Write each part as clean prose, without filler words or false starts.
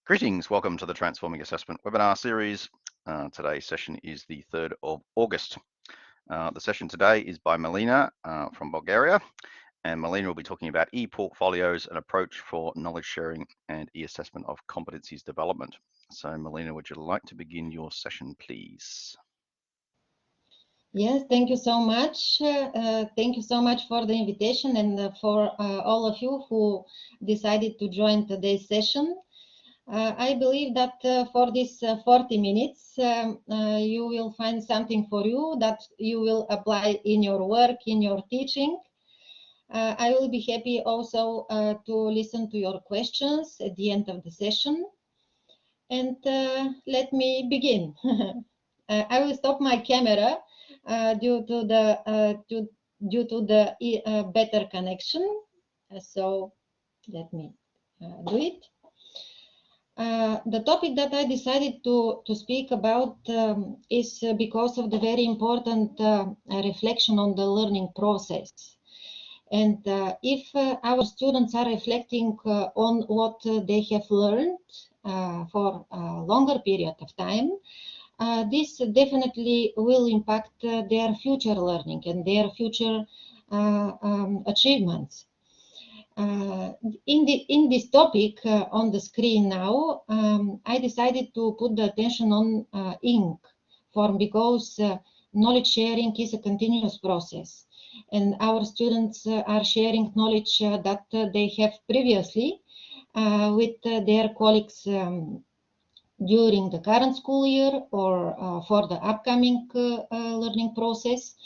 Greetings, welcome to the Transforming Assessment webinar series. Today's session is the 3rd of August. The session today is by Milena from Bulgaria, and Milena will be talking about e-portfolios, an approach for knowledge sharing and e-assessment of competencies development. So Milena, would you like to begin your session, please? Yes, thank you so much. Thank you so much for the invitation and for all of you who decided to join today's session. I believe that for this 40 minutes, you will find something for you that you will apply in your work, in your teaching. I will be happy also to listen to your questions at the end of the session. And let me begin. I will stop my camera due to the better connection. So let me do it. The topic that I decided to speak about is because of the very important reflection on the learning process. And if our students are reflecting on what they have learned for a longer period of time, this definitely will impact their future learning and their future achievements. In this topic on the screen now, I decided to put the attention on INC form because knowledge sharing is a continuous process, and our students are sharing knowledge that they have previously with their colleagues during the current school year or for the upcoming learning process.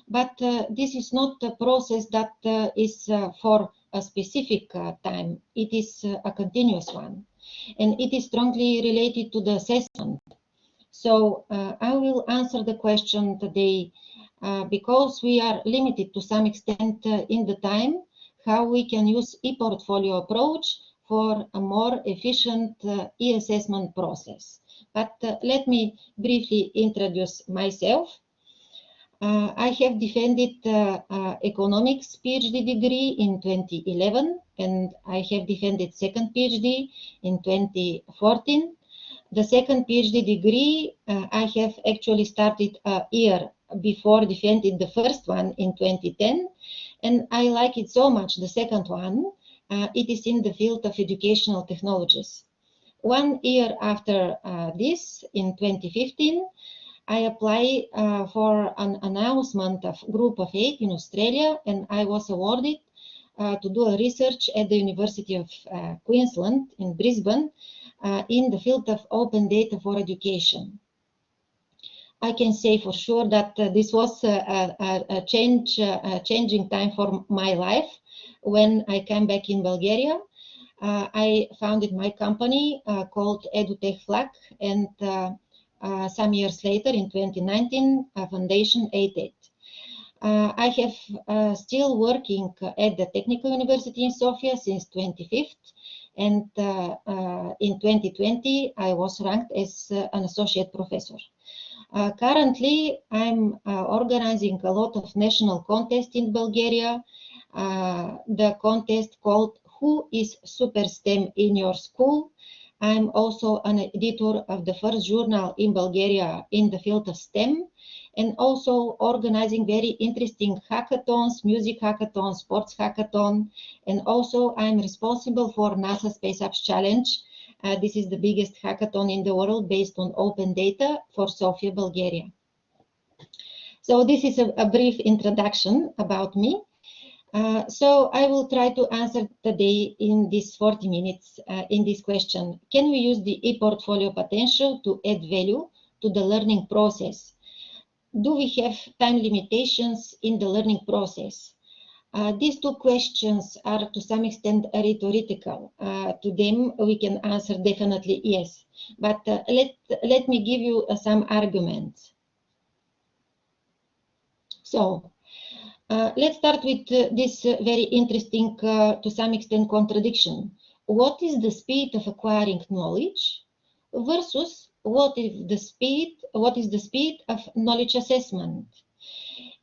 But this is not a process that is for a specific time. It is a continuous one, and it is strongly related to the assessment. So I will answer the question today because we are limited to some extent in the time, how we can use e-portfolio approach for a more efficient e-assessment process. But let me briefly introduce myself. I have defended economics PhD degree in 2011, and I have defended second PhD in 2014. The second PhD degree I have actually started a year before defending the first one in 2010, and I like it so much, the second one. It is in the field of educational technologies. 1 year after this, in 2015, I applied for an announcement of Group of 8 in Australia, and I was awarded to do a research at the University of Queensland in Brisbane in the field of open data for education. I can say for sure that this was a changing time for my life. When I came back in Bulgaria, I founded my company called EduTechFlag, and some years later, in 2019, a foundation EITED. I have still working at the Technical University in Sofia since 25th, and in 2020 I was ranked as an associate professor. Currently, I'm organizing a lot of national contests in Bulgaria. The contest called Who is Super STEM in Your School? I'm also an editor of the first journal in Bulgaria in the field of STEM, and also organizing very interesting hackathons, music hackathon, sports hackathon, and also I'm responsible for NASA Space Apps Challenge. This is the biggest hackathon in the world based on open data for Sofia, Bulgaria. So this is a brief introduction about me. So I will try to answer today in these 40 minutes in this question. Can we use the e-portfolio potential to add value to the learning process? Do we have time limitations in the learning process? These two questions are to some extent rhetorical. To them we can answer definitely yes, but let me give you some arguments. So let's start with this very interesting, to some extent, contradiction. What is the speed of acquiring knowledge versus what is the speed of knowledge assessment?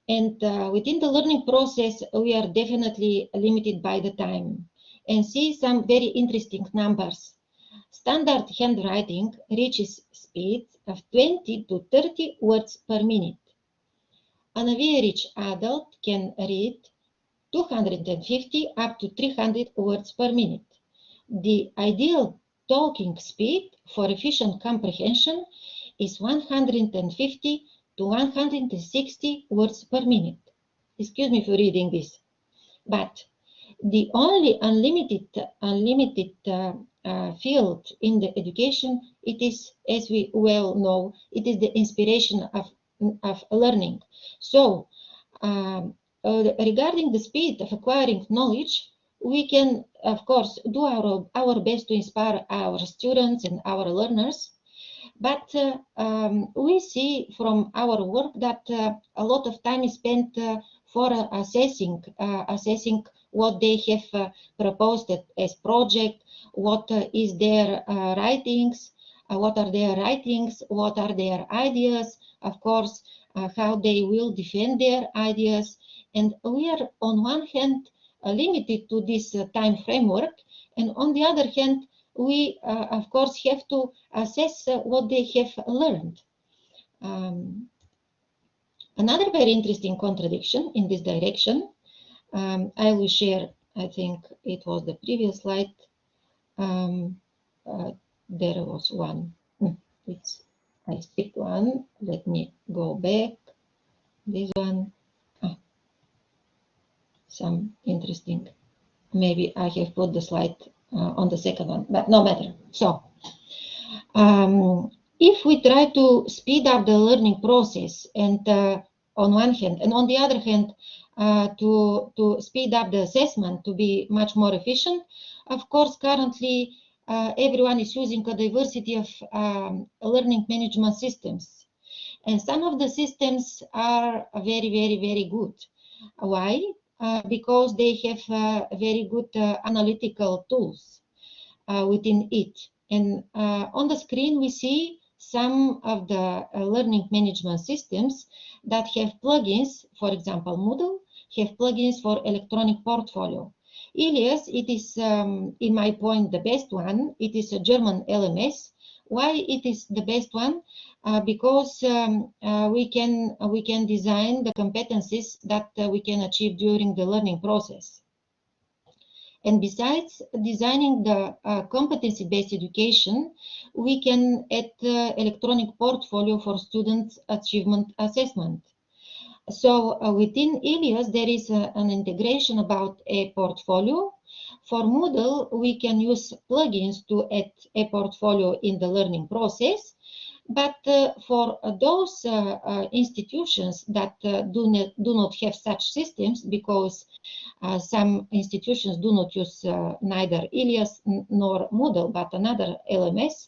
And within the learning process, we are definitely limited by the time. And see some very interesting numbers. Standard handwriting reaches speeds of 20 to 30 words per minute. An average adult can read 250 up to 300 words per minute. The ideal talking speed for efficient comprehension is 150 to 160 words per minute. Excuse me for reading this. But the only unlimited field in the education, it is, as we well know, it is the inspiration of learning. So, regarding the speed of acquiring knowledge, we can, of course, do our best to inspire our students and our learners. But we see from our work that a lot of time is spent for assessing what they have proposed as project, what is their writings, what are their writings, what are their ideas, of course, how they will defend their ideas. And we are on one hand limited to this time framework, and on the other hand, we of course have to assess what they have learned. Another very interesting contradiction in this direction, I will share, I think it was the previous slide. There was one. I skipped one. Let me go back. This one. Some interesting. Maybe I have put the slide on the second one, but no matter. So, if we try to speed up the learning process, and on one hand, and on the other hand, to speed up the assessment to be much more efficient, of course, currently everyone is using a diversity of learning management systems, and some of the systems are very, very, very good. Why? Because they have very good analytical tools within it. And on the screen, we see some of the learning management systems that have plugins. For example, Moodle have plugins for electronic portfolio. Ilias, it is, in my point, the best one. It is a German LMS. Why it is the best one? Because we can design the competencies that we can achieve during the learning process. And besides designing the competency-based education, we can add electronic portfolio for students' achievement assessment. So within Ilias, there is an integration about a portfolio. For Moodle, we can use plugins to add a portfolio in the learning process. But for those institutions that do not have such systems, because some institutions do not use neither Ilias nor Moodle, but another LMS,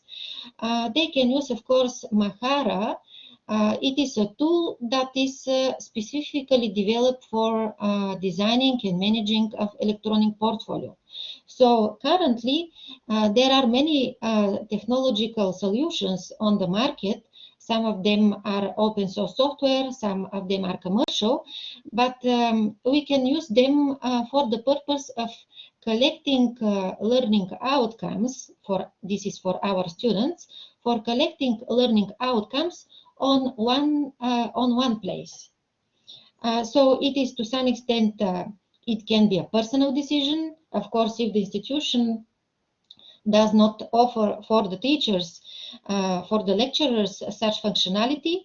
they can use, of course, Mahara. It is a tool that is specifically developed for designing and managing of electronic portfolio. So currently, there are many technological solutions on the market. Some of them are open source software, some of them are commercial, but we can use them for the purpose of collecting learning outcomes. This is for our students, for collecting learning outcomes on one place. So it is to some extent, it can be a personal decision. Of course, if the institution does not offer for the teachers, for the lecturers, such functionality,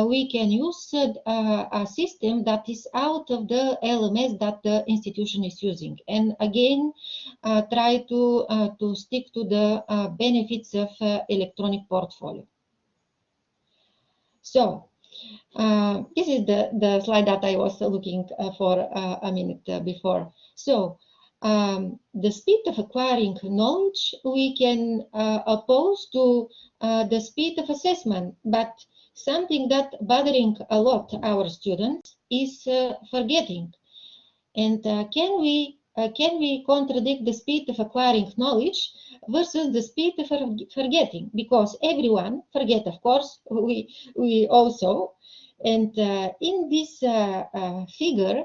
we can use a system that is out of the LMS that the institution is using. And again, try to stick to the benefits of electronic portfolio. So, this is the slide that I was looking for a minute before. So, the speed of acquiring knowledge we can oppose to the speed of assessment, but something that bothering a lot our students is forgetting. And can we contradict the speed of acquiring knowledge versus the speed of forgetting? Because everyone forget, of course, we also. And in this figure,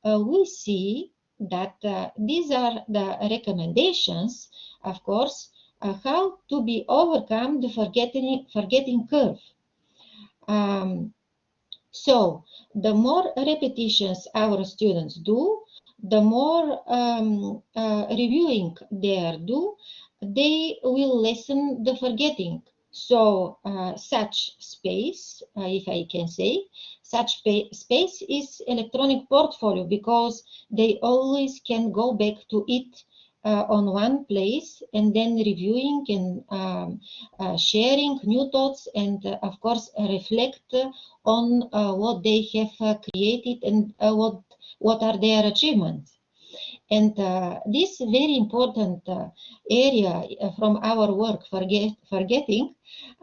we see that these are the recommendations, of course, how to be overcome the forgetting curve. So the more repetitions our students do, the more reviewing they do, they will lessen the forgetting. So such space, if I can say, such space is electronic portfolio, because they always can go back to it on one place, and then reviewing and sharing new thoughts, and of course reflect on what they have created, and what are their achievements. And this very important area from our work, forgetting,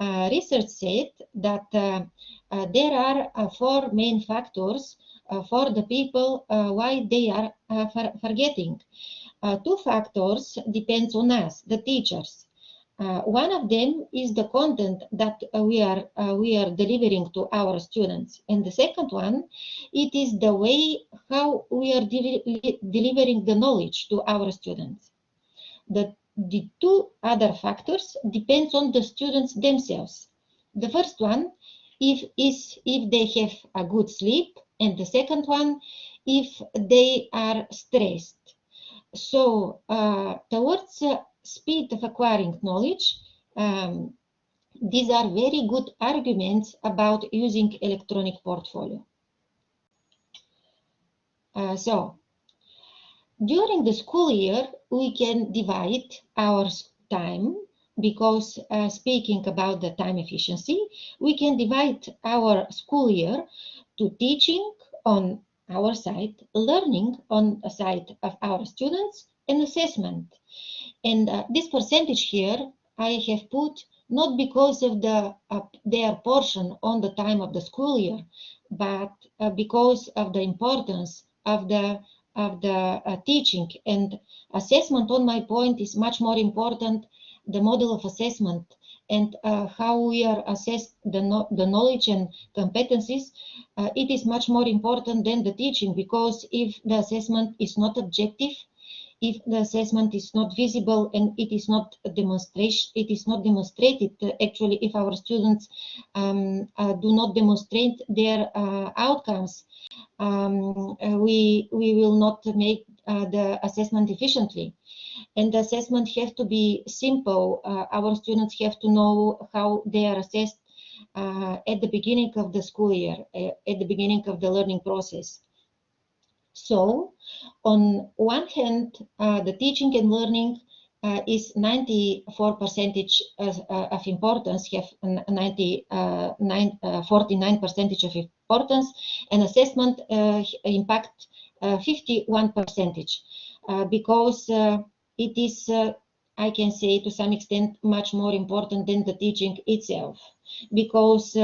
research said that there are 4 main factors for the people why they are forgetting. 2 factors depends on us, the teachers. One of them is the content that we are delivering to our students, and the second one, it is the way how we are delivering the knowledge to our students. The 2 other factors depends on the students themselves. The first one if they have a good sleep, and the second one if they are stressed. So towards speed of acquiring knowledge, these are very good arguments about using electronic portfolio. So during the school year, we can divide our time, because speaking about the time efficiency, we can divide our school year to teaching on our side, learning on the side of our students, and assessment. And this percentage here I have put not because of their portion on the time of the school year, but because of the importance of the teaching. And assessment, on my point, is much more important, the model of assessment, and how we are assessed the knowledge and competencies. It is much more important than the teaching, because if the assessment is not objective, if the assessment is not visible, and it is not demonstrated, actually, if our students do not demonstrate their outcomes, we will not make the assessment efficiently. And the assessment have to be simple. Our students have to know how they are assessed at the beginning of the school year, at the beginning of the learning process. So, on one hand, the teaching and learning is 94% of importance, have 49% of importance, and assessment impact 51%, because it is, I can say, to some extent, much more important than the teaching itself, because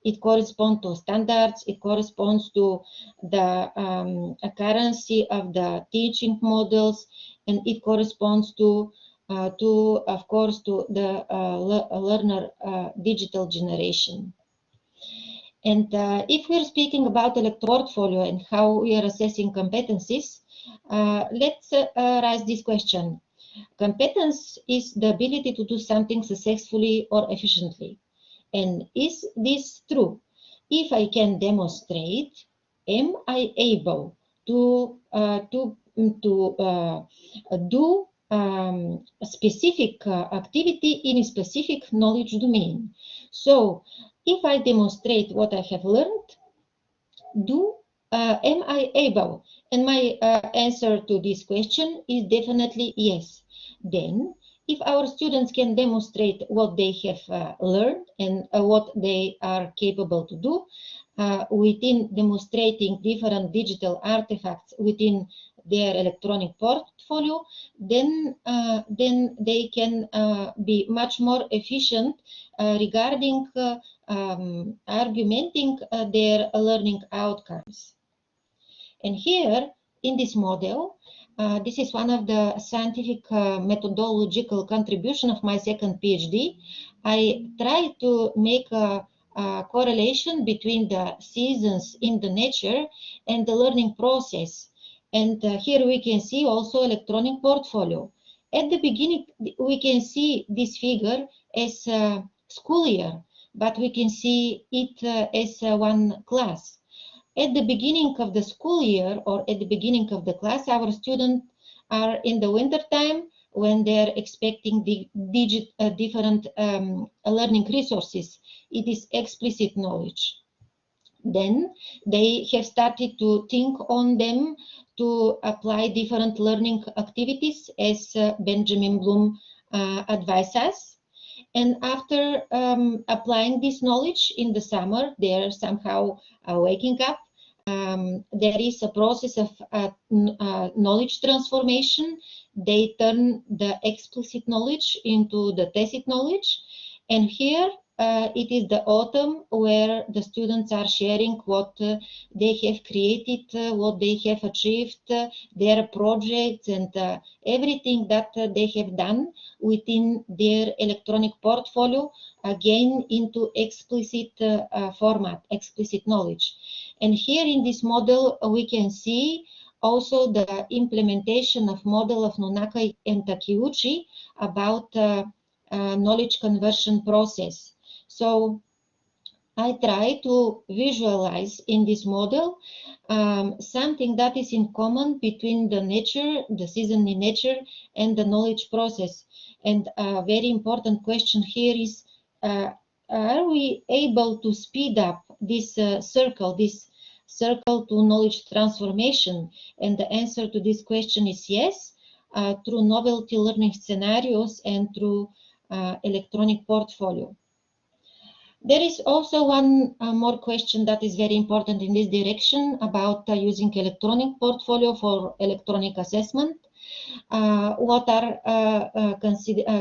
it corresponds to standards, it corresponds to the currency of the teaching models, and it corresponds to of course, to the learner digital generation. And if we're speaking about electronic portfolio and how we are assessing competencies, let's raise this question. Competence is the ability to do something successfully or efficiently. And is this true? If I can demonstrate, am I able to do a specific activity in a specific knowledge domain? So, if I demonstrate what I have learned, am I able? And my answer to this question is definitely yes. Then, if our students can demonstrate what they have learned and what they are capable to do within demonstrating different digital artifacts within their electronic portfolio, then they can be much more efficient regarding argumenting their learning outcomes. And here, in this model, this is one of the scientific methodological contribution of my second PhD. I try to make a correlation between the seasons in the nature and the learning process. And here we can see also electronic portfolio. At the beginning, we can see this figure as a school year, but we can see it as one class. At the beginning of the school year or at the beginning of the class, our students are in the winter time when they're expecting the different learning resources. It is explicit knowledge. Then they have started to think on them to apply different learning activities as Benjamin Bloom advised us. And after applying this knowledge in the summer, they're somehow waking up. There is a process of knowledge transformation. They turn the explicit knowledge into the tacit knowledge. And here it is the autumn where the students are sharing what they have created, what they have achieved, their projects, and everything that they have done within their electronic portfolio, again into explicit format, explicit knowledge. And here in this model, we can see also the implementation of model of Nonaka and Takeuchi about knowledge conversion process. So I try to visualize in this model something that is in common between the nature, the season in nature, and the knowledge process. And a very important question here is, are we able to speed up this circle to knowledge transformation? And the answer to this question is yes, through novelty learning scenarios and through electronic portfolio. There is also one more question that is very important in this direction about using electronic portfolio for electronic assessment. What are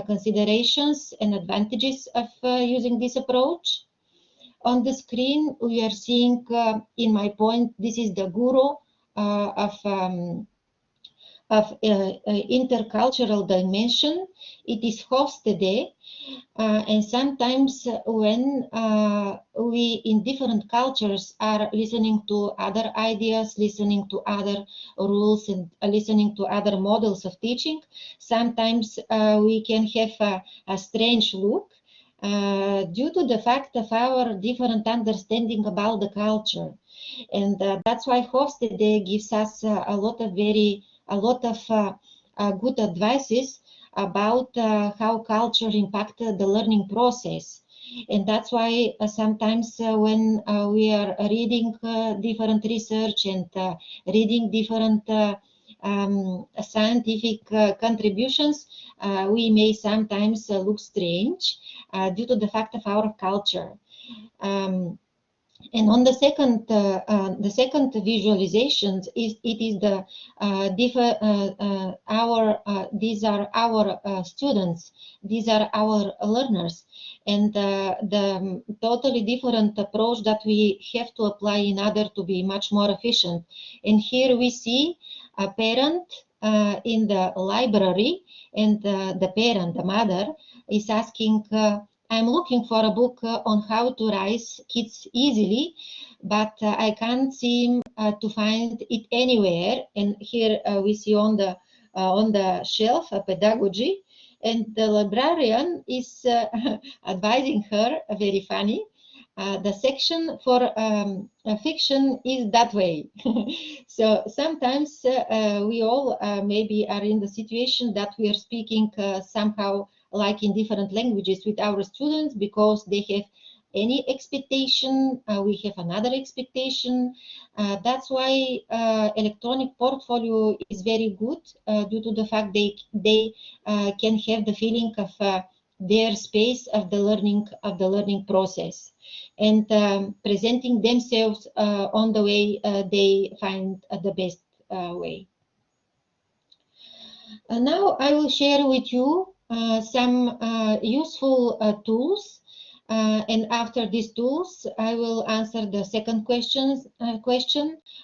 considerations and advantages of using this approach? On the screen, we are seeing, in my point, this is the guru of intercultural dimension. It is Hofstede, and sometimes when we in different cultures are listening to other ideas, listening to other rules, and listening to other models of teaching, sometimes we can have a strange look due to the fact of our different understanding about the culture. And that's why Hofstede gives us a lot of good advices about how culture impacted the learning process. And that's why sometimes when we are reading different research and reading different scientific contributions, we may sometimes look strange due to the fact of our culture. And on the second visualization, these are our students, these are our learners, and the totally different approach that we have to apply in order to be much more efficient. And here we see a parent in the library, and the parent, the mother, is asking, I'm looking for a book on how to raise kids easily, but I can't seem to find it anywhere. And here we see on the shelf a pedagogy, and the librarian is advising her, very funny, the section for fiction is that way. So sometimes we all maybe are in the situation that we are speaking somehow like in different languages with our students because they have any expectation, we have another expectation. That's why electronic portfolio is very good due to the fact they can have the feeling of their space of the learning process, and presenting themselves on the way they find the best way. Now I will share with you some useful tools, and after these tools I will answer the second question,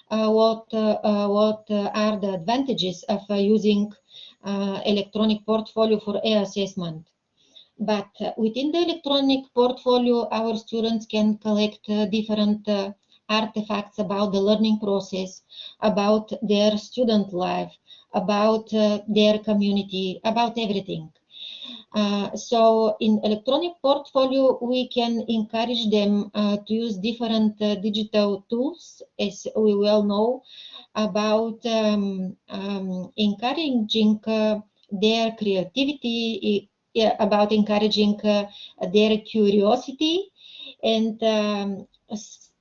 what are the advantages of using electronic portfolio for assessment. But within the electronic portfolio, our students can collect different artifacts about the learning process, about their student life, about their community, about everything. So in electronic portfolio, we can encourage them to use different digital tools, as we well know, about encouraging their creativity, about encouraging their curiosity. And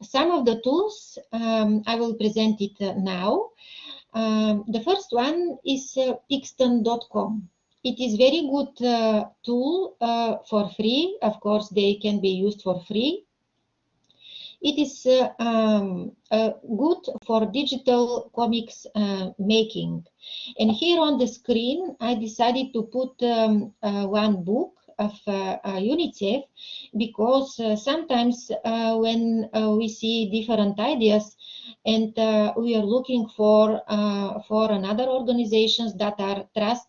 some of the tools, I will present it now. The first one is pixton.com. It is very good tool for free. Of course, they can be used for free. It is good for digital comics making. And here on the screen, I decided to put one book of UNICEF, because sometimes when we see different ideas and we are looking for another organizations that are trust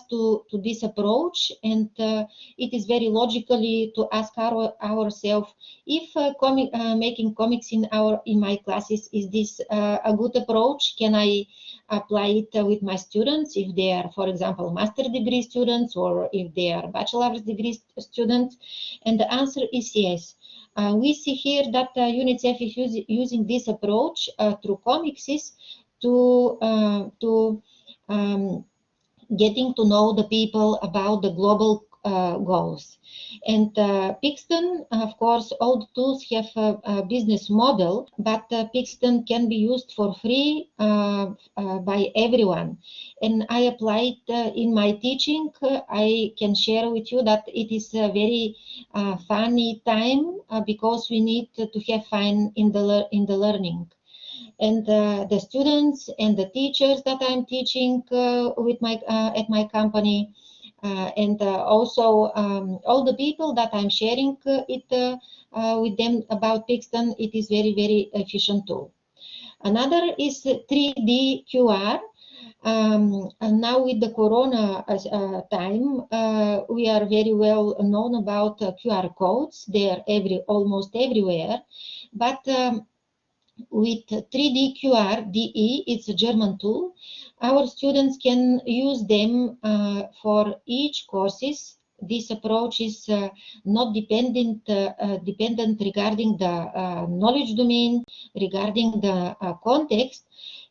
to this approach, and it is very logically to ask ourselves if making comics in my classes, is this a good approach? Can I apply it with my students if they are, for example, master degree students, or if they are bachelor's degree students? And the answer is yes. We see here that UNICEF is using this approach through comics to getting to know the people about the global goals. And Pixton, of course, all the tools have a business model, but Pixton can be used for free by everyone. And I apply it in my teaching. I can share with you that it is a very funny time because we need to have fun in the learning. And the students and the teachers that I'm teaching with my at my company, and also all the people that I'm sharing it with them about Pixton, it is very, very efficient tool. Another is 3D QR. And now with the Corona time, we are very well known about QR codes. They are almost everywhere, but with 3D QR DE, it's a German tool. Our students can use them for each courses. This approach is not dependent regarding the knowledge domain, regarding the context.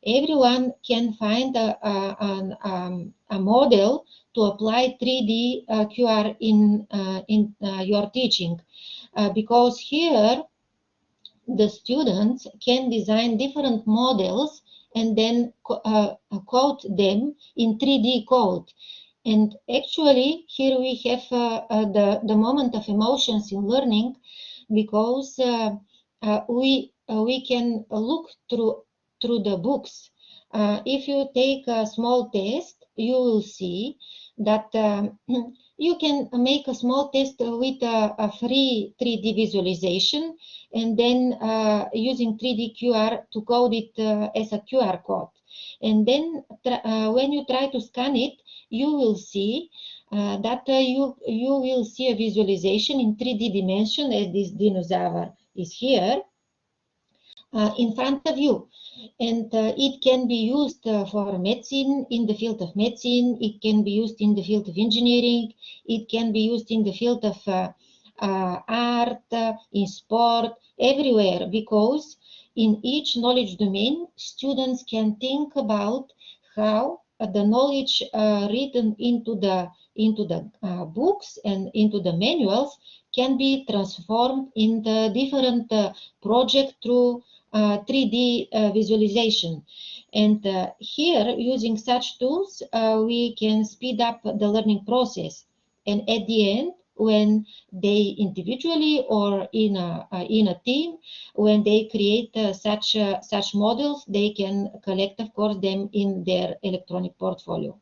Everyone can find a model to apply 3D QR in your teaching, because here the students can design different models and then code them in 3D code. And actually, here we have the moment of emotions in learning, because we can look through the books. If you take a small test, you will see that you can make a small test with a free 3D visualization, and then using 3D QR to code it as a QR code. And then when you try to scan it, you will see that you will see a visualization in 3D dimension, as this dinosaur is here in front of you. And it can be used for medicine, in the field of medicine. It can be used in the field of engineering. It can be used in the field of art, in sport, everywhere, because in each knowledge domain, students can think about how the knowledge written into the books and into the manuals can be transformed in the different project through 3D visualization. And here, using such tools, we can speed up the learning process. And at the end, when they individually or in a team, when they create such models, they can collect, of course, them in their electronic portfolio.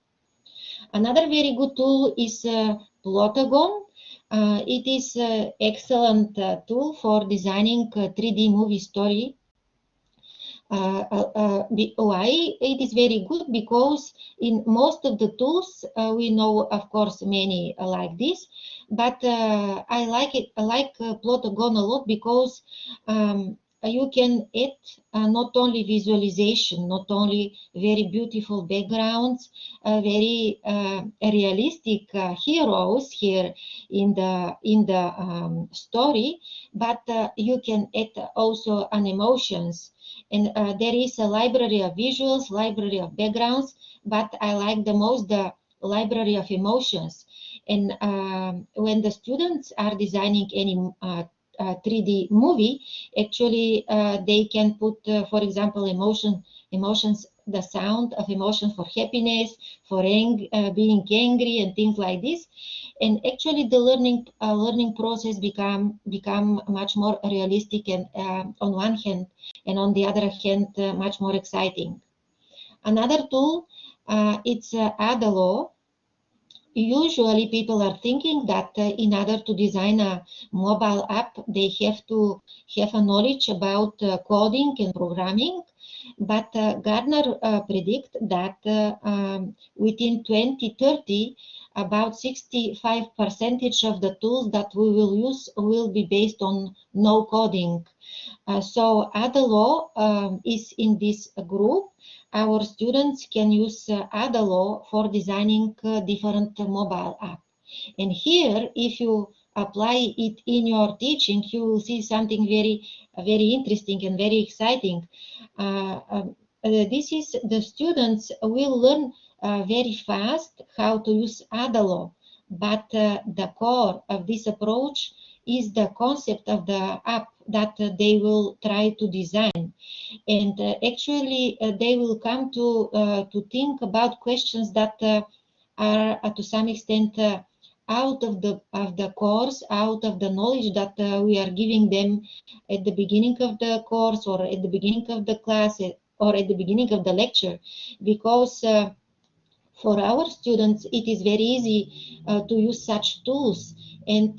Another very good tool is Plotagon. It is an excellent tool for designing a 3D movie story. Why it is very good? Because in most of the tools we know, of course, many like this, but I like it. I like Plotagon a lot because you can add not only visualization, not only very beautiful backgrounds, very realistic heroes here in the story, but you can add also an emotions. And there is a library of visuals, library of backgrounds, but I like the most the library of emotions. And when the students are designing any 3D movie, actually they can put, for example, emotions, the sound of emotion for happiness, for being angry, and things like this. And actually, the learning process become much more realistic, and on one hand, and on the other hand, much more exciting. Another tool, it's Adalo. Usually people are thinking that in order to design a mobile app, they have to have a knowledge about coding and programming. But Gardner predict that within 2030, about 65% of the tools that we will use will be based on no coding. So Adalo is in this group. Our students can use Adalo for designing different mobile apps. And here, if you apply it in your teaching, you will see something very interesting and very exciting. This is the students will learn very fast how to use Adalo, but the core of this approach is the concept of the app that they will try to design. And actually they will come to think about questions that are to some extent out of the course, out of the knowledge that we are giving them at the beginning of the course, or at the beginning of the class, or at the beginning of the lecture, because for our students it is very easy to use such tools. And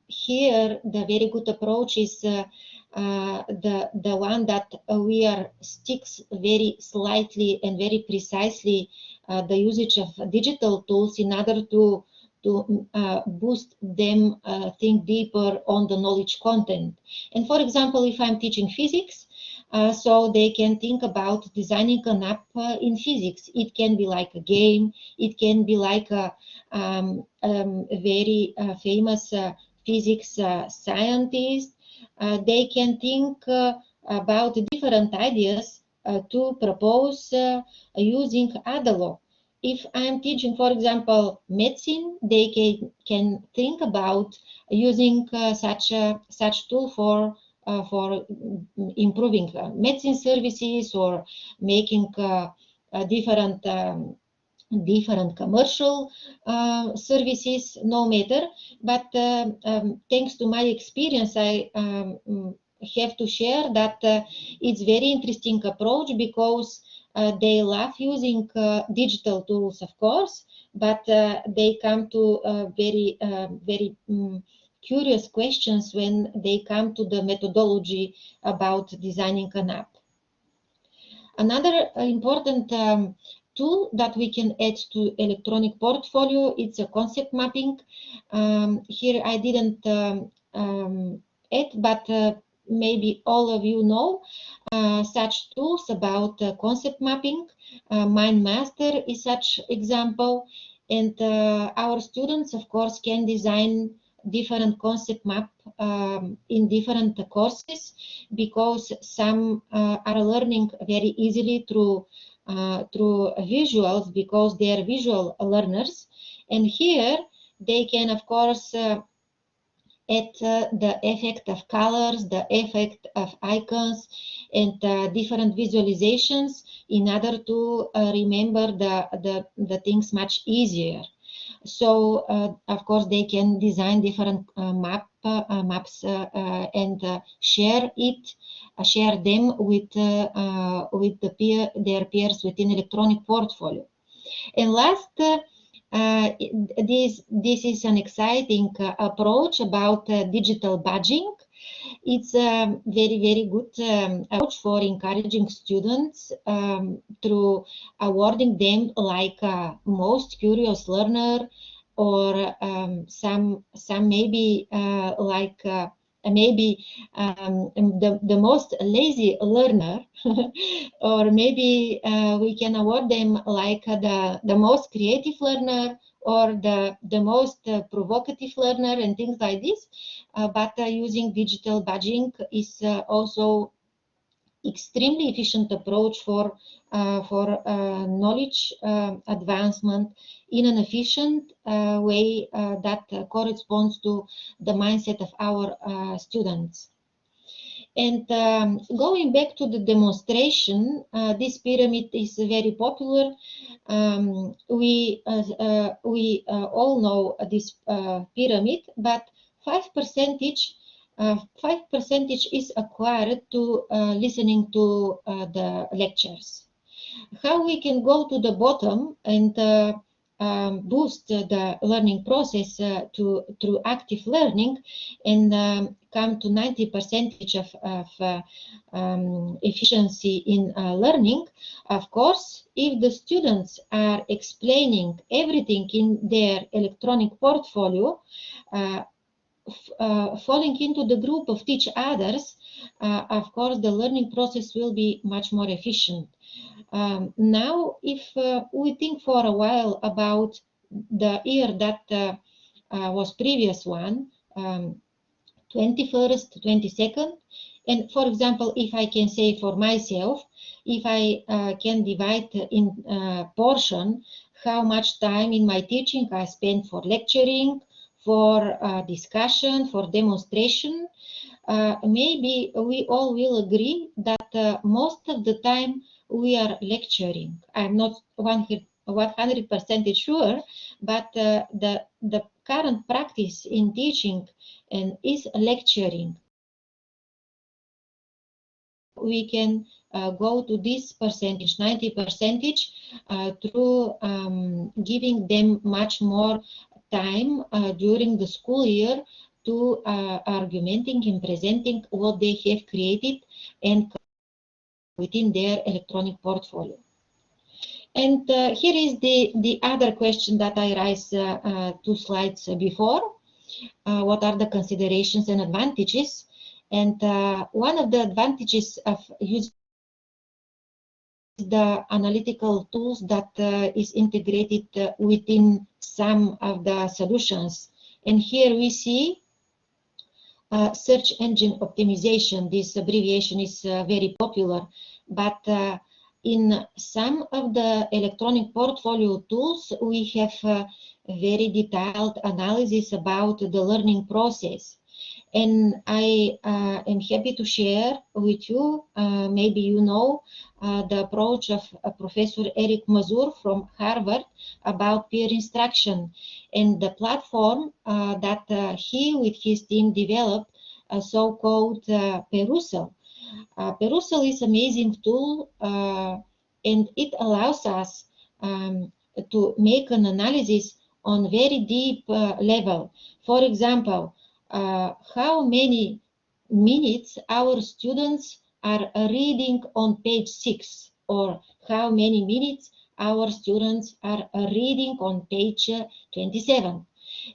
here the very good approach is the one that we are sticks very slightly and very precisely the usage of digital tools in order to boost them, think deeper on the knowledge content. And for example, if I'm teaching physics, so they can think about designing an app in physics. It can be like a game, it can be like a very famous physics scientist. They can think about different ideas to propose using Adalo. If I'm teaching, for example, medicine, they can think about using such tool for improving medicine services, or making different commercial services, no matter. But thanks to my experience, I have to share that it's very interesting approach, because they love using digital tools, of course, but they come to very curious questions when they come to the methodology about designing an app. Another important tool that we can add to electronic portfolio, it's a concept mapping. Here I didn't add, but maybe all of you know such tools about concept mapping. MindMaster is such example, and our students, of course, can design different concept map in different courses, because some are learning very easily through visuals, because they are visual learners. And here they can, of course, add the effect of colors, the effect of icons, and different visualizations in order to remember the things much easier. So of course they can design different maps and share them with their peers within electronic portfolio. And last, this is an exciting approach about digital badging. It's a very, very good approach for encouraging students through awarding them like a most curious learner, or some maybe like maybe the most lazy learner, or maybe we can award them like the most creative learner, or the most provocative learner, and things like this. But using digital badging is also extremely efficient approach for knowledge advancement in an efficient way that corresponds to the mindset of our students. And going back to the demonstration, this pyramid is very popular. We all know this pyramid, but 5% is acquired to listening to the lectures. How we can go to the bottom and boost the learning process through active learning, and come to 90% of efficiency in learning? Of course, if the students are explaining everything in their electronic portfolio, falling into the group of teach others, of course, the learning process will be much more efficient. Now, if we think for a while about the year that was previous one, 21st, 22nd, and for example, if I can say for myself, if I can divide in portion how much time in my teaching I spend for lecturing, for discussion, for demonstration, maybe we all will agree that most of the time we are lecturing. I'm not 100% sure, but the current practice in teaching and is lecturing. We can go to this percentage, 90%, through giving them much more time during the school year to argumenting and presenting what they have created and within their electronic portfolio. And here is the other question that I raised 2 slides before. What are the considerations and advantages? And one of the advantages of using the analytical tools that is integrated within some of the solutions. And here we see search engine optimization. This abbreviation is very popular, but in some of the electronic portfolio tools, we have very detailed analysis about the learning process. And I am happy to share with you, maybe you know, the approach of Professor Eric Mazur from Harvard about peer instruction, and the platform that he with his team developed, so-called Perusal. Perusal is an amazing tool, and it allows us to make an analysis on very deep level. For example, how many minutes our students are reading on page 6, or how many minutes our students are reading on page 27.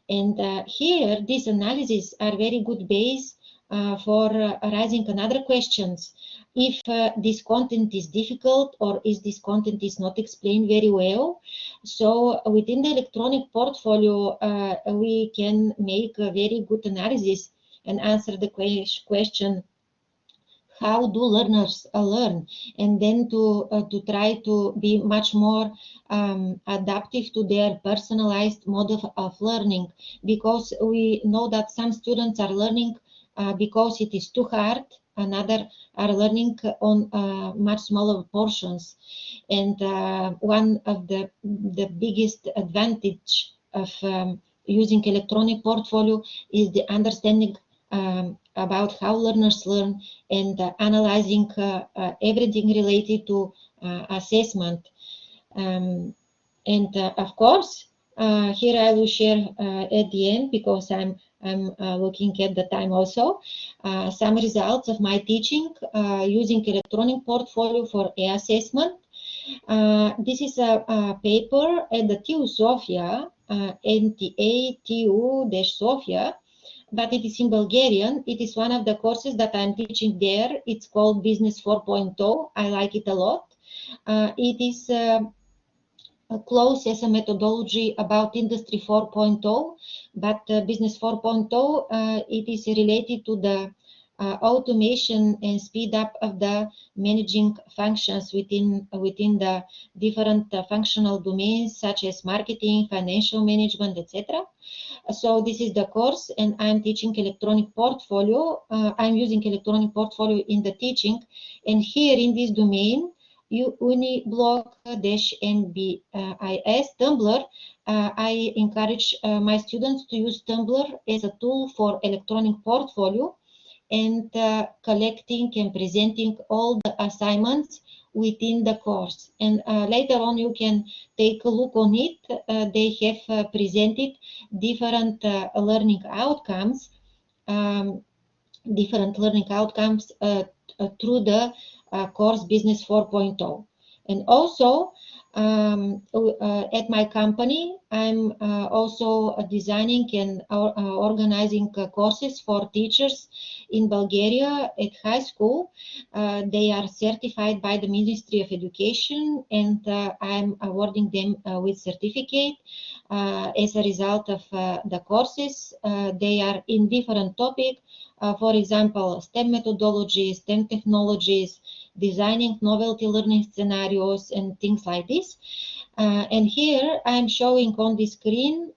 And here, these analyses are very good base for raising another questions. If this content is difficult, or is this content is not explained very well, so within the electronic portfolio, we can make a very good analysis and answer the question, how do learners learn, and then to try to be much more adaptive to their personalized mode of learning, because we know that some students are learning because it is too hard, another are learning on much smaller portions. And one of the biggest advantage of using electronic portfolio is the understanding about how learners learn, and analyzing everything related to assessment. And of course, here I will share at the end, because I'm I'm looking at the time also. Some results of my teaching using electronic portfolio for e-assessment. This is a paper at the TU Sofia, NTA-TU-Sofia, but it is in Bulgarian. It is one of the courses that I'm teaching there. It's called Business 4.0. I like it a lot. It is close as a methodology about Industry 4.0, but Business 4.0, it is related to the automation and speed up of the managing functions within the different functional domains such as marketing, financial management, etc. So this is the course, and I'm teaching electronic portfolio. I'm using electronic portfolio in the teaching, and here in this domain, Uniblock-NBIS Tumblr, I encourage my students to use Tumblr as a tool for electronic portfolio and collecting and presenting all the assignments within the course. And later on, you can take a look on it. They have presented different learning outcomes, through the course Business 4.0. And also, at my company, I'm also designing and organizing courses for teachers in Bulgaria at high school. They are certified by the Ministry of Education, and I'm awarding them with certificate as a result of the courses. They are in different topics. For example, STEM methodologies, STEM technologies, designing novelty learning scenarios, and things like this. And here I'm showing on the screen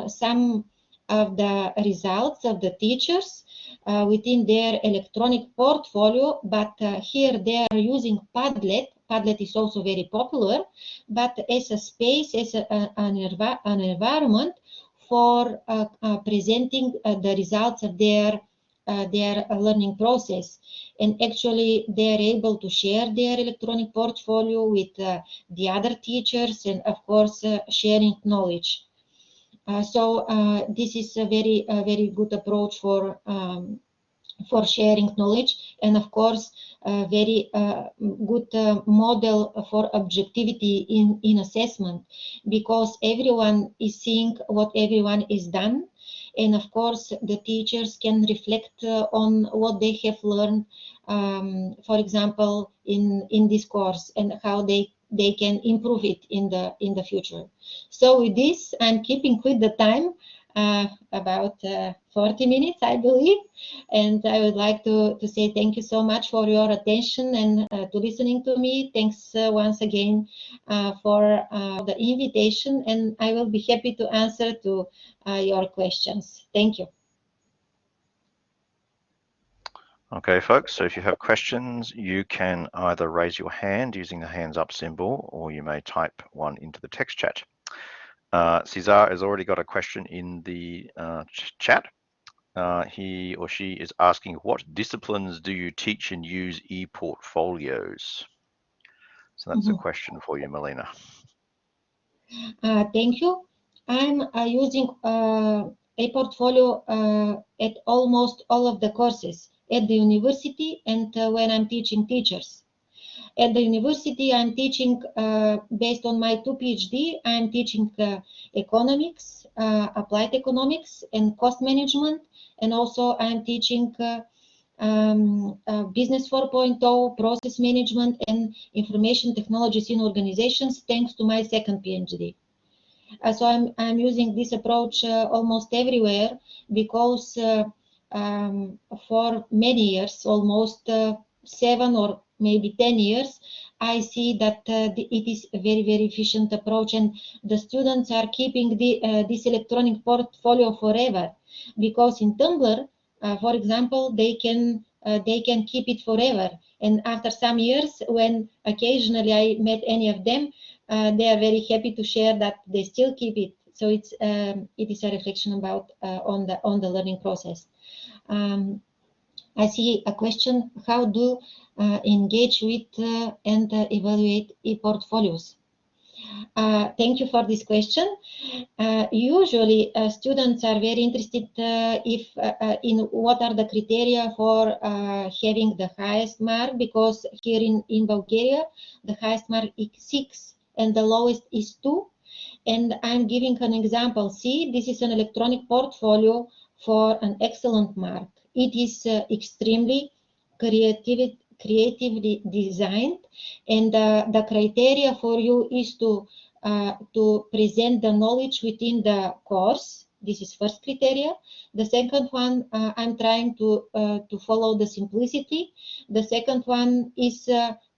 some of the results of the teachers within their electronic portfolio, but here they are using Padlet. Padlet is also very popular, but as a space, as an environment for presenting the results of their learning process. And actually they're able to share their electronic portfolio with the other teachers, and of course sharing knowledge. So this is a very good approach for sharing knowledge, and of course a very good model for objectivity in assessment, because everyone is seeing what everyone is done. And of course, the teachers can reflect on what they have learned, for example, in this course, and how they can improve it in the future. So with this, I'm keeping with the time, about 40 minutes, I believe. And I would like to say thank you so much for your attention and to listening to me. Thanks once again for the invitation, and I will be happy to answer to your questions. Thank you. Okay, folks, so if you have questions, you can either raise your hand using the hands up symbol, or you may type one into the text chat. Cesar has already got a question in the chat. He or she is asking, what disciplines do you teach and use e-portfolios? So that's a question for you, Milena. Thank you. I'm using a portfolio at almost all of the courses at the university, and when I'm teaching teachers. At the university, I'm teaching based on my 2 PhD. I'm teaching economics, applied economics, and cost management, and also I'm teaching Business 4.0, process management, and information technologies in organizations, thanks to my 2nd PhD. So I'm using this approach almost everywhere, because for many years, almost 7 or maybe 10 years, I see that it is a very efficient approach, and the students are keeping this electronic portfolio forever, because in Tumblr, for example, they can keep it forever. And after some years, when occasionally I met any of them, they are very happy to share that they still keep it. So it is a reflection about on the learning process. I see a question: how do engage with and evaluate e-portfolios? Thank you for this question. Usually, students are very interested in what are the criteria for having the highest mark, because here in Bulgaria, the highest mark is 6 and the lowest is 2. And I'm giving an example. See, this is an electronic portfolio for an excellent mark. It is extremely creatively designed, and the criteria for you is to present the knowledge within the course. This is first criteria. The second one, I'm trying to follow the simplicity. The second one is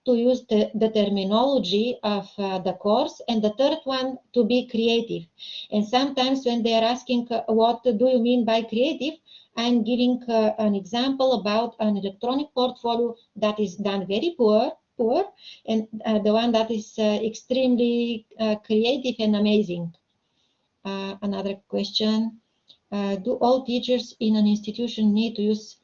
to use the terminology of the course, and the third one to be creative. And sometimes when they are asking what do you mean by creative, I'm giving an example about an electronic portfolio that is done very poor, and the one that is extremely creative and amazing. Another question, do all teachers in an institution need to use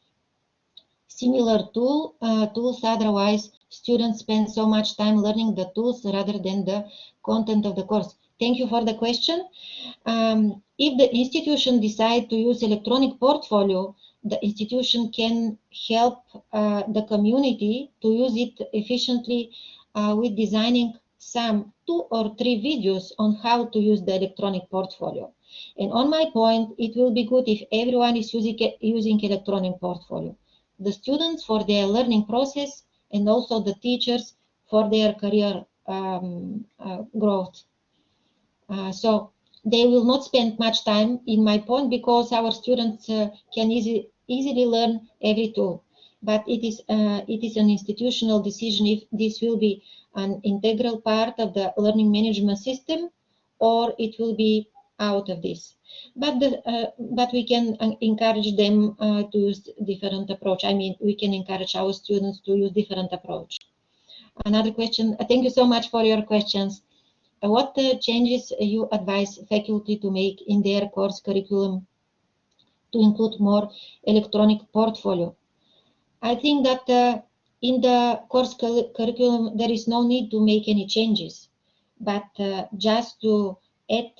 similar tools? Otherwise, students spend so much time learning the tools rather than the content of the course. Thank you for the question. If the institution decides to use electronic portfolio, the institution can help the community to use it efficiently with designing some 2 or 3 videos on how to use the electronic portfolio. And on my point, it will be good if everyone is using electronic portfolio. The students for their learning process, and also the teachers for their career growth. So they will not spend much time, in my point, because our students can easily learn every tool. But it is an institutional decision if this will be an integral part of the learning management system, or it will be out of this. But we can encourage them to use different approach. I mean, we can encourage our students to use different approach. Another question. Thank you so much for your questions. What changes you advise faculty to make in their course curriculum to include more electronic portfolio? I think that in the course curriculum there is no need to make any changes, but just to add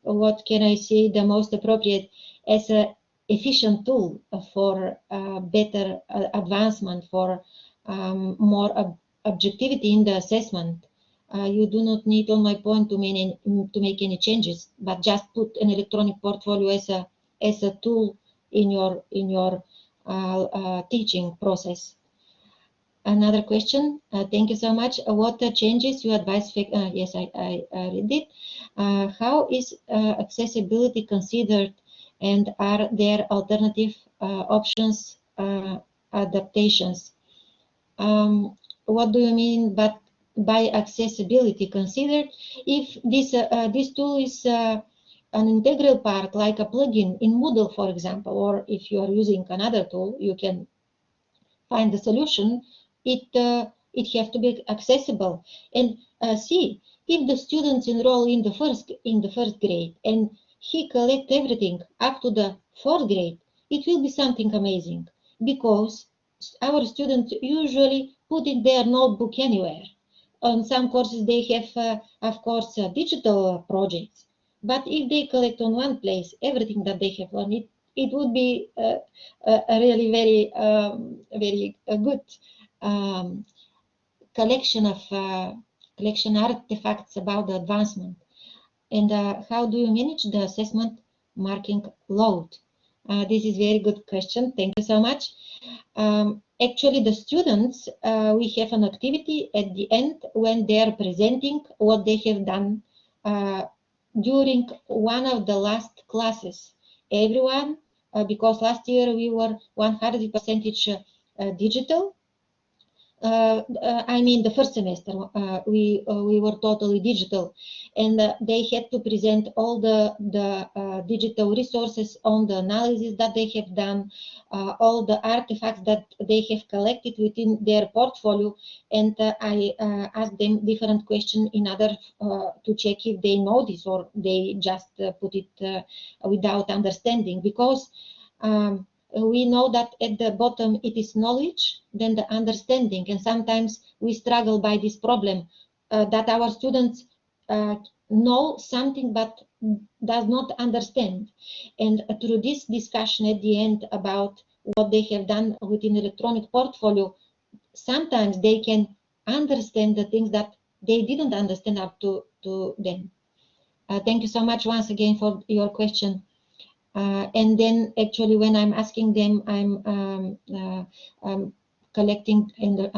what can I say, the most appropriate, as an efficient tool for better advancement, for more objectivity in the assessment. You do not need, on my point, to make any changes, but just put an electronic portfolio as a tool in your teaching process. Another question. Thank you so much. What changes you advise? Yes, I read it. How is accessibility considered, and are there alternative options, adaptations? What do you mean by accessibility considered? If this tool is an integral part, like a plugin in Moodle, for example, or if you are using another tool, you can find the solution. It has to be accessible. And see, if the students enroll in the first grade and he collects everything up to the 4th grade, it will be something amazing, because our students usually put in their notebook anywhere. On some courses they have, of course, digital projects, but if they collect on one place everything that they have learned, it would be a really very good collection artifacts about the advancement. And how do you manage the assessment marking load? This is a very good question. Thank you so much. Actually, the students, we have an activity at the end when they are presenting what they have done during one of the last classes. Everyone, because last year we were 100% digital. I mean, the first semester we were totally digital, and they had to present all the digital resources on the analysis that they have done, all the artifacts that they have collected within their portfolio, and I asked them different questions in order to check if they know this or they just put it without understanding, because we know that at the bottom it is knowledge, then the understanding, and sometimes we struggle by this problem that our students know something but does not understand. And through this discussion at the end about what they have done within electronic portfolio, sometimes they can understand the things that they didn't understand up to then. Thank you so much once again for your question. And then actually when I'm asking them, I'm collecting and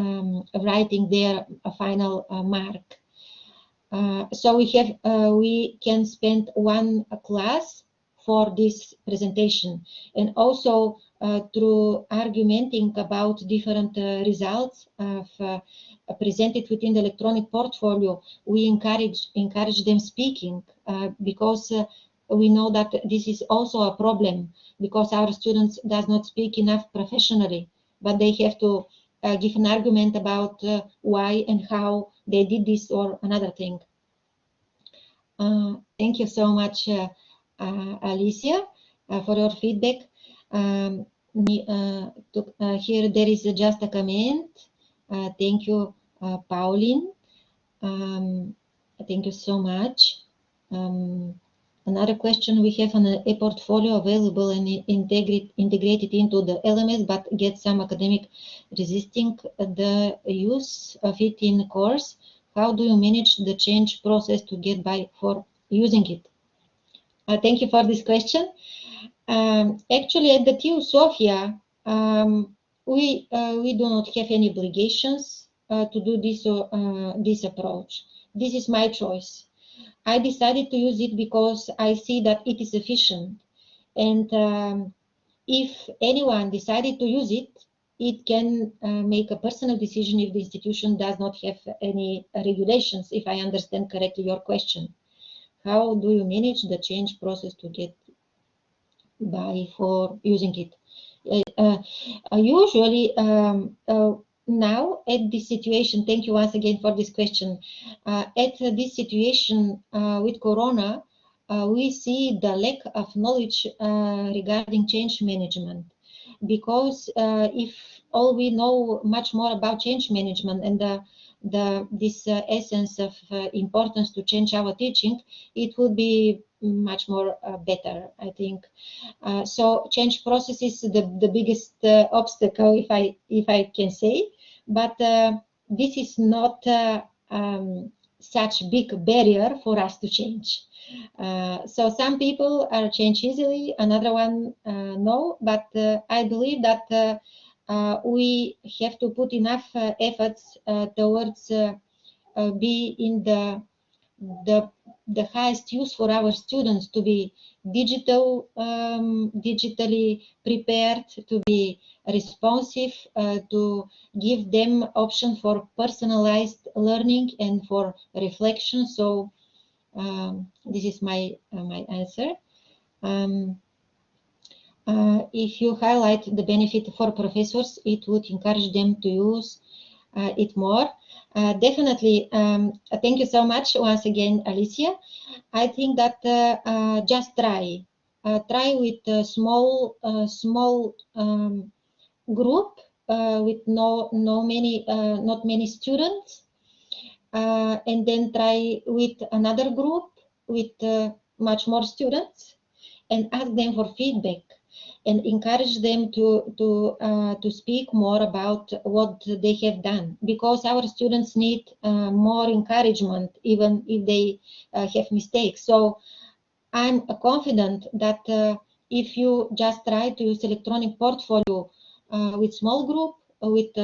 writing their final mark. So we can spend one class for this presentation, and also through argumenting about different results presented within the electronic portfolio, we encourage them speaking, because we know that this is also a problem, because our students does not speak enough professionally, but they have to give an argument about why and how they did this or another thing. Thank you so much, Alicia, for your feedback. Here there is just a comment. Thank you, Pauline. Thank you so much. Another question: we have an e-portfolio available and integrated into the LMS, but get some academic resisting the use of it in course. How do you manage the change process to get by for using it? Thank you for this question. Actually, at the TU Sofia, we do not have any obligations to do this approach. This is my choice. I decided to use it because I see that it is efficient, and if anyone decided to use it, it can make a personal decision if the institution does not have any regulations, if I understand correctly your question. How do you manage the change process to get by for using it? Usually, now at this situation, thank you once again for this question. At this situation with Corona, we see the lack of knowledge regarding change management, because if all we know much more about change management and this essence of importance to change our teaching, it would be much more better, I think. So change process is the biggest obstacle, if I can say, but this is not such big barrier for us to change. So some people are change easily, another one no, but I believe that we have to put enough efforts towards be in the highest use for our students, to be digitally prepared, to be responsive, to give them option for personalized learning and for reflection. So this is my answer. If you highlight the benefit for professors, it would encourage them to use it more. Definitely. Thank you so much once again, Alicia. I think that just try with a small group with not many students, and then try with another group with much more students, and ask them for feedback and encourage them to speak more about what they have done, because our students need more encouragement even if they have mistakes. So I'm confident that if you just try to use electronic portfolio with small group, with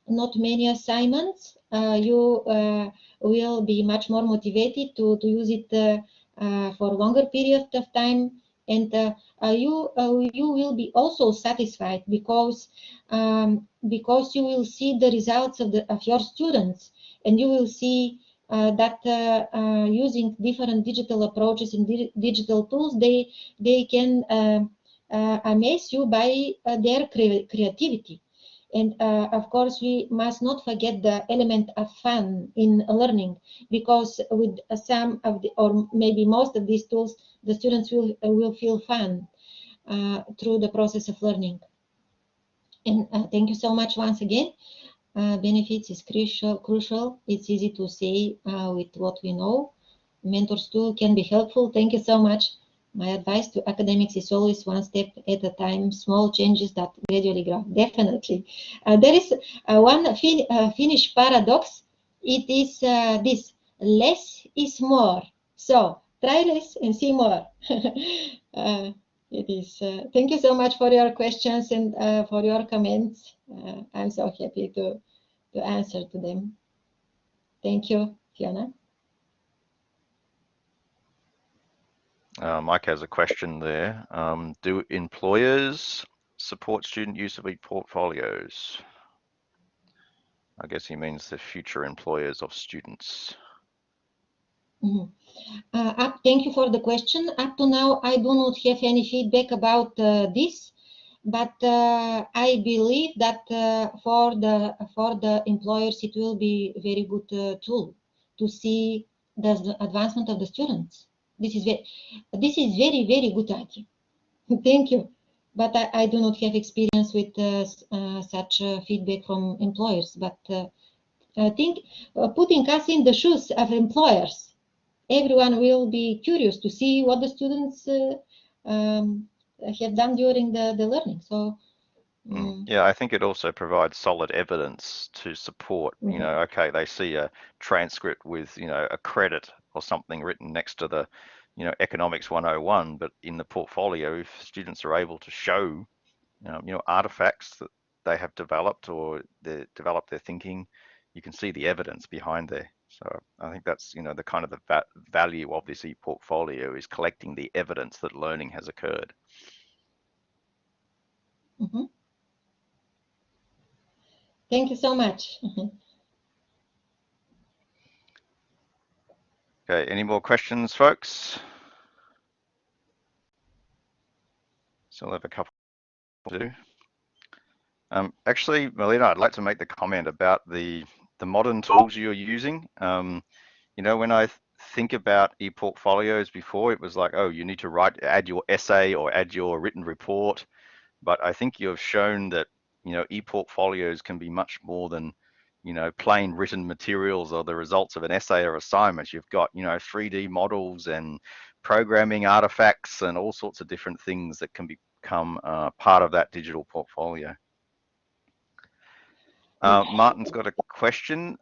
not many assignments, you will be much more motivated to use it for a longer period of time, and you will be also satisfied because you will see the results of your students, and you will see that using different digital approaches and digital tools, they can amaze you by their creativity. And of course, we must not forget the element of fun in learning, because with some of the, or maybe most of these tools, the students will feel fun. through the process of learning. And thank you so much once again. Benefits is crucial. It's easy to say with what we know. Mentors too can be helpful. Thank you so much. My advice to academics is always one step at a time, small changes that gradually grow. Definitely. There is one Finnish paradox. It is this: less is more. So try less and see more. It is. Thank you so much for your questions and for your comments. I'm so happy to answer to them. Thank you, Fiona. Mike has a question there. Do employers support student use of e-portfolios? I guess he means the future employers of students. Mm-hmm. Thank you for the question. Up to now, I do not have any feedback about this, but I believe that for the employers, it will be a very good tool to see the advancement of the students. This is very good idea. Thank you. But I do not have experience with such feedback from employers. But I think putting us in the shoes of employers, everyone will be curious to see what the students have done during the learning. So yeah, I think it also provides solid evidence to support, you know, okay, they see a transcript with, you know, a credit or something written next to the, you know, economics 101, but in the portfolio, if students are able to show, you know, artifacts that they have developed or they develop their thinking, you can see the evidence behind there. So I think that's, you know, the kind of the value of this e-portfolio is collecting the evidence that learning has occurred. Thank you so much. Okay, any more questions, folks? Still have a couple to do. Actually, Milena, I'd like to make the comment about the modern tools you're using. You know, when I think about e-portfolios before, it was like, oh, you need to add your essay or add your written report. But I think you've shown that, you know, e-portfolios can be much more than, you know, plain written materials or the results of an essay or assignment. You've got, you know, 3D models and programming artifacts and all sorts of different things that can become part of that digital portfolio. Martin's got a question.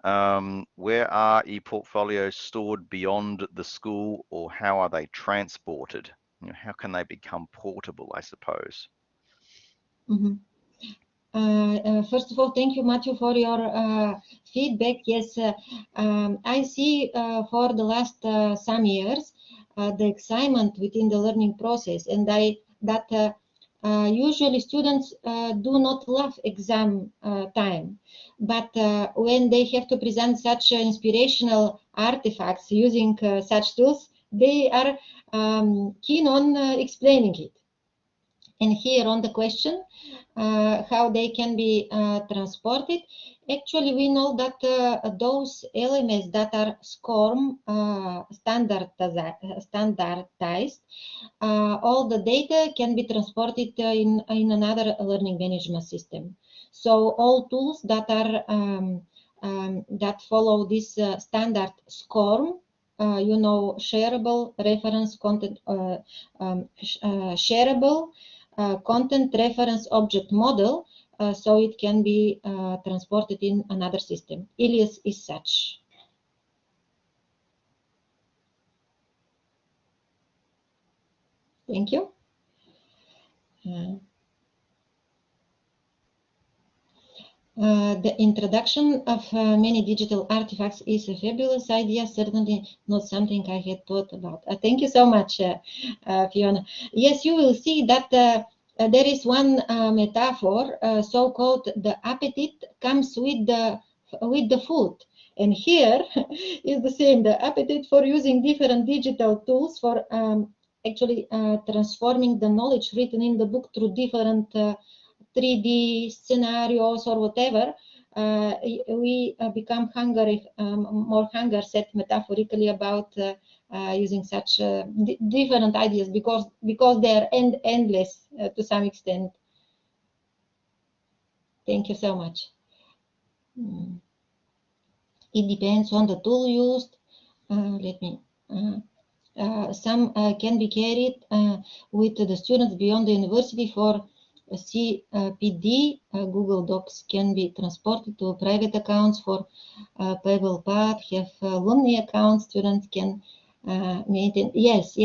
Where are e-portfolios stored beyond the school, or how are they transported? You know, how can they become portable, I suppose? First of all, thank you, Matthew, for your feedback. Yes, I see for the last some years the excitement within the learning process, and usually students do not love exam time, but when they have to present such inspirational artifacts using such tools, they are keen on explaining it. And here on the question, how they can be transported, actually we know that those elements that are SCORM standardized, all the data can be transported in another learning management system. So all tools that are that follow this standard SCORM, you know, shareable, reference, content, shareable, content, reference, object model, so it can be transported in another system. Ilias is such. Thank you. The introduction of many digital artifacts is a fabulous idea, certainly not something I had thought about. Thank you so much, Fiona. Yes, you will see that there is one metaphor, so-called the appetite comes with the food. And here is the same, the appetite for using different digital tools for actually transforming the knowledge written in the book through different 3D scenarios or whatever, we become hungry, more hunger set metaphorically about using such different ideas because they are endless to some extent. Thank you so much. It depends on the tool used. Let me. Some can be carried with the students beyond the university. For CPD, Google Docs can be transported to private accounts. For Pebble Path, have alumni accounts. Students can maintain. Yes.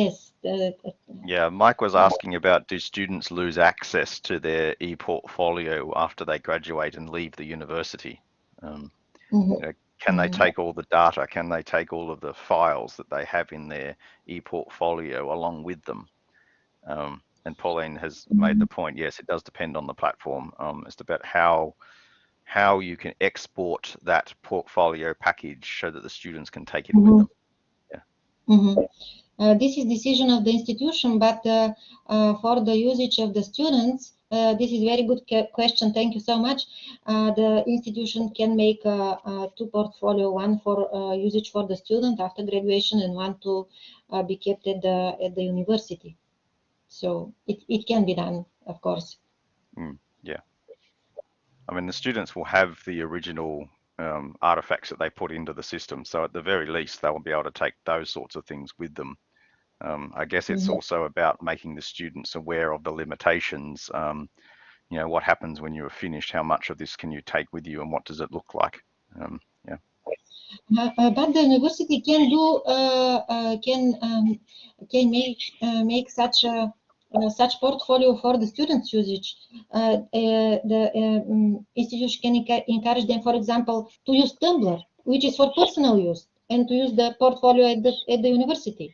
Yeah, Mike was asking about, do students lose access to their e-portfolio after they graduate and leave the university? You know, can they take all the data? Can they take all of the files that they have in their e-portfolio along with them? And Pauline has made the point, yes, it does depend on the platform. It's about how you can export that portfolio package so that the students can take it with them. Yeah. This is decision of the institution, but for the usage of the students, this is very good question. Thank you so much. The institution can make two portfolio, one for usage for the student after graduation and one to be kept at the university. So it can be done, of course. Yeah. I mean, the students will have the original artifacts that they put into the system. So at the very least, they will be able to take those sorts of things with them. I guess it's also about making the students aware of the limitations. You know, what happens when you are finished? How much of this can you take with you, and what does it look like? Yeah. But the university can do can make such portfolio for the students' usage. The institution can encourage them, for example, to use Tumblr, which is for personal use, and to use the portfolio at the university.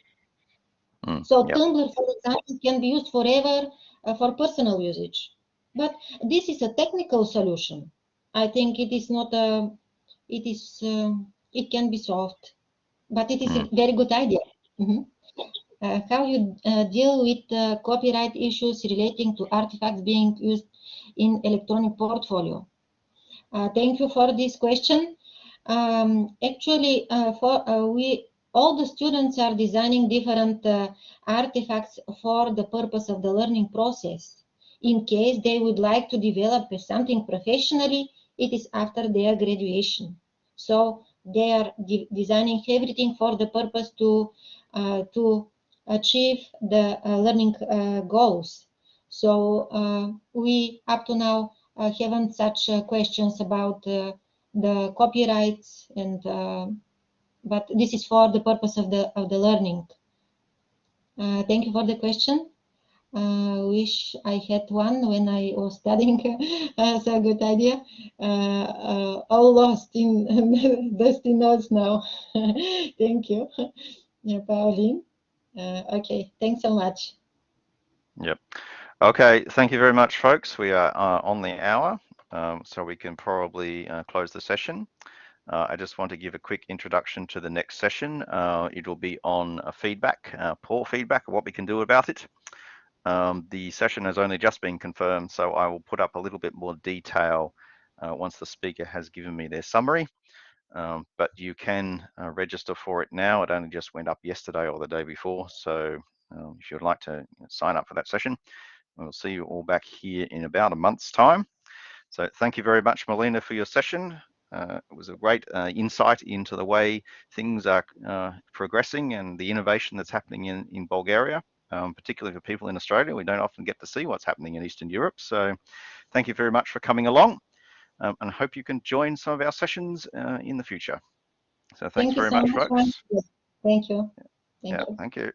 So yep. Tumblr, for example, can be used forever for personal usage. But this is a technical solution. I think it is not a. It is. It can be solved, but it is a very good idea. How you deal with copyright issues relating to artifacts being used in electronic portfolio? Thank you for this question. Actually, all the students are designing different artifacts for the purpose of the learning process. In case they would like to develop something professionally, it is after their graduation. So they are designing everything for the purpose to achieve the learning goals. So we up to now haven't such questions about the copyrights and but this is for the purpose of the learning. Thank you for the question. Wish I had one when I was studying. So good idea. All lost in dusty notes now. Thank you, yeah, Pauline. Okay, thanks so much. Yep. Okay, thank you very much, folks. We are on the hour, so we can probably close the session. I just want to give a quick introduction to the next session. It will be on feedback, poor feedback, what we can do about it. The session has only just been confirmed, so I will put up a little bit more detail once the speaker has given me their summary. But you can register for it now. It only just went up yesterday or the day before, so if you'd like to sign up for that session, we'll see you all back here in about a month's time. So thank you very much, Milena, for your session. It was a great insight into the way things are progressing and the innovation that's happening in Bulgaria, particularly for people in Australia. We don't often get to see what's happening in Eastern Europe. So thank you very much for coming along, and I hope you can join some of our sessions in the future. So thanks very much, folks. Thank you. Thank you.